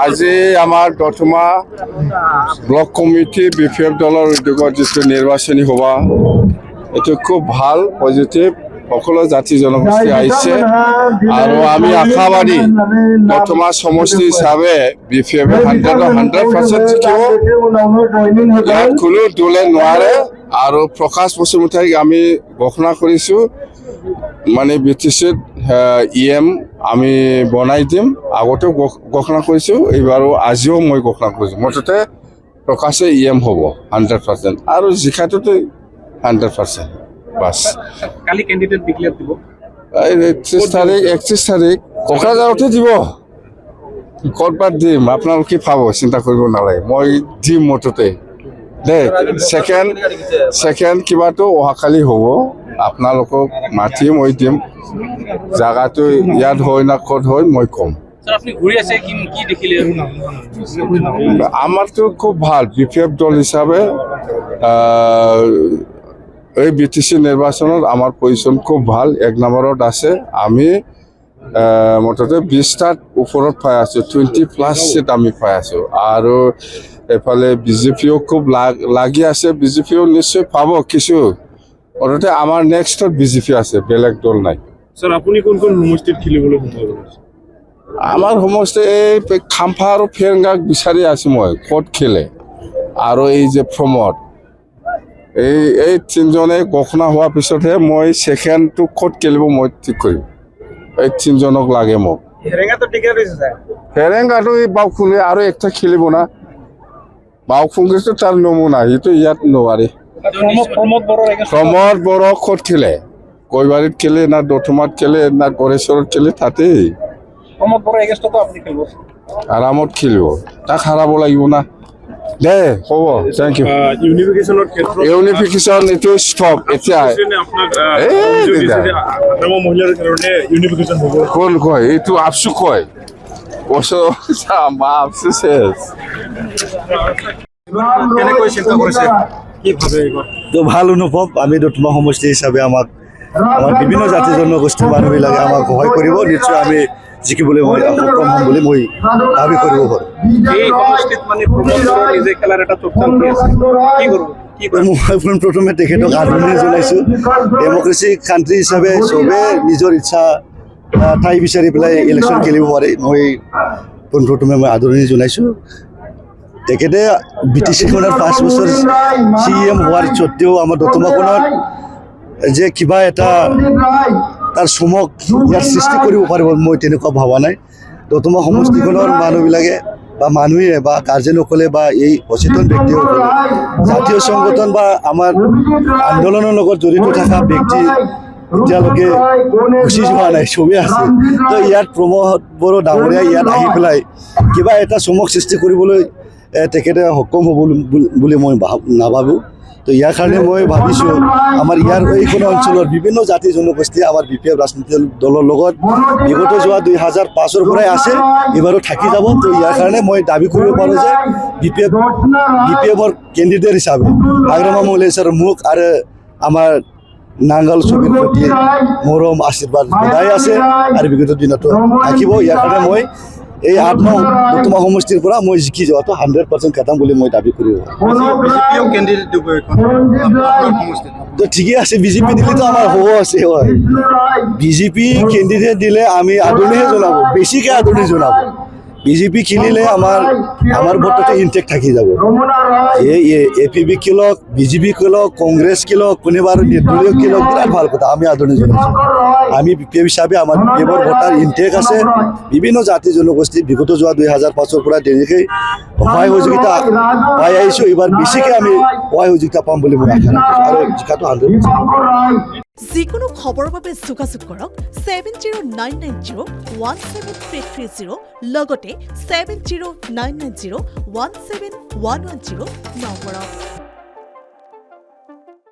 আজি আমাৰ দতমা block committee BPF দলৰ উদ্যোগত যিটো নিৰ্বাচনী সভা এইটো খুব ভাল পজিটিভ সকলো জাতি জনগোষ্ঠী আহিছে আৰু আমি আশাবাদী দতমা সমষ্টি হিচাপে বিপিএফ 100% জিকিব ইয়াত কোনো দলে নোৱাৰে আৰু প্ৰকাশ বসুমতাৰীক আমি ঘোষণা কৰিছোঁ মানে বিটিচিত ইএম আমি বনাই দিম আগতেও ঘোষণা কৰিছোঁ এইবাৰো আজিও মই ঘোষণা কৰিছোঁ মুঠতে প্ৰকাশে ইএম হ'ব 100% আৰু জিকাটোতো 100% বাস কালি ক্যান্ডিডেট ডিক্লেয়াৰ দিব 31 তাৰিখ কোকৰাঝাৰতে দিব ক'ৰবাত দিম আপোনালোকে পাব চিন্তা কৰিব নালাগে মই দিম মুঠতে দে ছেকেণ্ড কিবাটো অহাকালি হ'ব আপোনালোকক মাতি মই দিম জায়গাটো ইয়াত হয় না ক'ত হয় মই ক'ম আপনি ঘুরে আছে কি দেখিলে আমাৰতো খুব ভাল বিপিএফ দল হিচাপে এই বিটিসি নিৰ্বাচনত আমাৰ পজিশন খুব ভাল 1 নম্বৰত আছে আমি মুঠতে 20টাত ওপৰত পাই আছো 20+ সিট আমি পাই আছো আৰু এফালে বিজেপিও খুব লাগি আছে বিজেপিও নিশ্চয় পাব কিছু মুঠতে আমাৰ নেক্সটত বিজেপি আছে বেলেগ দল নাই স্যাৰ আপুনি কোন সমষ্টিত খেলিবলৈ সম্ভাৱনা আছে আমাৰ সমষ্টি এই খাম্ফা আৰু ফেৰেংগাক বিচাৰি আছো মই ক'ত খেলে আৰু এই যে প্ৰমোদ এই তিনিজনে ঘোষণা হোৱাৰ পিছতহে মই ছেকেণ্ডটো ক'ত খেলিব মই ঠিক কৰিম এই তিনিজনক লাগে মোক হেৰেঙাটো টিকেট হৈছে স্যাৰ হেৰেংগাটো এই বাউখুঙে আৰু একটা খেলিব না বাউখুঙেতো তাৰ নমুনা সিটো ইয়াত নোৱাৰে প্ৰমোদ বড়ো ক'ত খেলে কৈবাৰীত খেলে না দতমাত খেলে না গড়েশ্বৰত খেলে তাতেই প্ৰমোদ বড় এগেইনষ্টত আপনি খেলব আৰামত খেলিব তাক হাৰাব লাগিব না দে হ'ব থেংক ইউ ইউনিফিকেশনৰ ক্ষেত্ৰত ইউনিফিকেশন এইটো ষ্টপ এতিয়া আপোনাৰ মহিলাৰ কাৰণে ইউনিফিকেশন হ'ব কোন কয় এইটো আপচু কয় বছৰ আপচু শেষ কেনেকৈ চিন্তা কৰিছে কি ভাবে তো ভাল অনুভৱ আমি দতমা সমষ্টি হিচাপে আমাৰ বিভিন্ন জাতি জনগোষ্ঠীৰ মানুহবিলাকে আমাক সহায় কৰিব নিশ্চয় আমি জিকিবলৈ মই সক্ষম হ'ম বুলি মই দাবী কৰিব পাৰোঁ এই সমষ্টিত মানে প্ৰমোদৰ নিজে খেলাৰ এটা চৰ্চা কৰি আছে কি কৰিব মই প্ৰথমে তেখেতক আদৰণি জনাইছোঁ ডেমক্ৰেচি কাণ্ট্ৰি হিচাপে চবে নিজৰ ইচ্ছা ঠাই বিচাৰি পেলাই ইলেকশ্যন খেলিব পাৰে মই পোনপ্ৰথমে মই আদৰণি জনাইছোঁ তেখেতে বিটিচিখনৰ 5 বছৰ CM হোৱাৰ স্বত্তেও আমাৰ দতমাখনত যে কিবা এটা তাৰ চমক ইয়াৰ সৃষ্টি কৰিব পাৰিব মই তেনেকুৱা ভবা নাই দতমা সমষ্টিখনৰ মানুহবিলাকে বা মানুহে বা গাৰ্জেনসকলে বা এই সচেতন ব্যক্তিসকলে জাতীয় সংগঠন বা আমাৰ আন্দোলনৰ লগত জড়িত থকা ব্যক্তি এতিয়ালৈকে গুচি যোৱা নাই চবেই আছে তো ইয়াত প্ৰমোদ বড়ো ডাঙৰীয়া ইয়াত আহি পেলাই কিবা এটা চমক সৃষ্টি কৰিবলৈ তেখেতে সক্ষম হ'ব বুলি মই নাভাবোঁ তো ইয়াৰ কাৰণে মই ভাবিছোঁ আমাৰ ইয়াৰ এইখন অঞ্চলৰ বিভিন্ন জাতি জনগোষ্ঠী আমাৰ বিপিএফ ৰাজনীতি দলৰ লগত বিগত যোৱা 2005ৰ পৰাই আছে এইবাৰো থাকি যাব তো ইয়াৰ কাৰণে মই দাবী কৰিব পাৰোঁ যে বিপিএফৰ কেণ্ডিডেট হিচাপে আগ্ৰমা মৌলিয়া ছাৰ মোক আৰু আমাৰ নাংগাল ছবিৰ প্ৰতি মৰম আশীৰ্বাদ সদায় আছে আৰু বিগত দিনতো থাকিব ইয়াৰ কাৰণে মই এই 8 দতমা সমষ্টিৰ পৰা মই জিকি যোৱাটো 100% খাটাম বুলি মই দাবী কৰিব বিজেপিও ক্যান্ডিডেট দিব এখন সমষ্টিত তো ঠিকই আছে বিজেপি দিলেতো আমাৰ হ'ব আছে হয় বিজেপি কেণ্ডিডেট দিলে আমি আদৰণিহে জনাব বেছিকৈ আদৰণি জনাব বিজেপি খেলিলে আমাৰ ভোটটো ইনটেক থাকি যাব এই APB খেলক বিজেপি খেলক কংগ্ৰেছ খেলক কোনোবা নিৰ্দলীয় খেলক বিৰাট ভাল কথা আমি আদৰণি জনাইছোঁ আমি বিপিএফ হিচাপে আমাৰ বিপিএফৰ ভোটাৰ ইনটেক আছে বিভিন্ন জাতি জনগোষ্ঠী বিগত যোৱা 2005ৰ পৰা তেনেকৈ সহায় সহযোগিতা পাই আহিছোঁ এইবাৰ বেছিকৈ আমি সহায় সহযোগিতা পাম বুলি মই আশা ৰাখিছোঁ আৰু জিকাটো 100%। যিকোনো খবৰৰ বাবে যোগাযোগ কৰক 7099017330 লগতে 7099017110 নম্বৰত।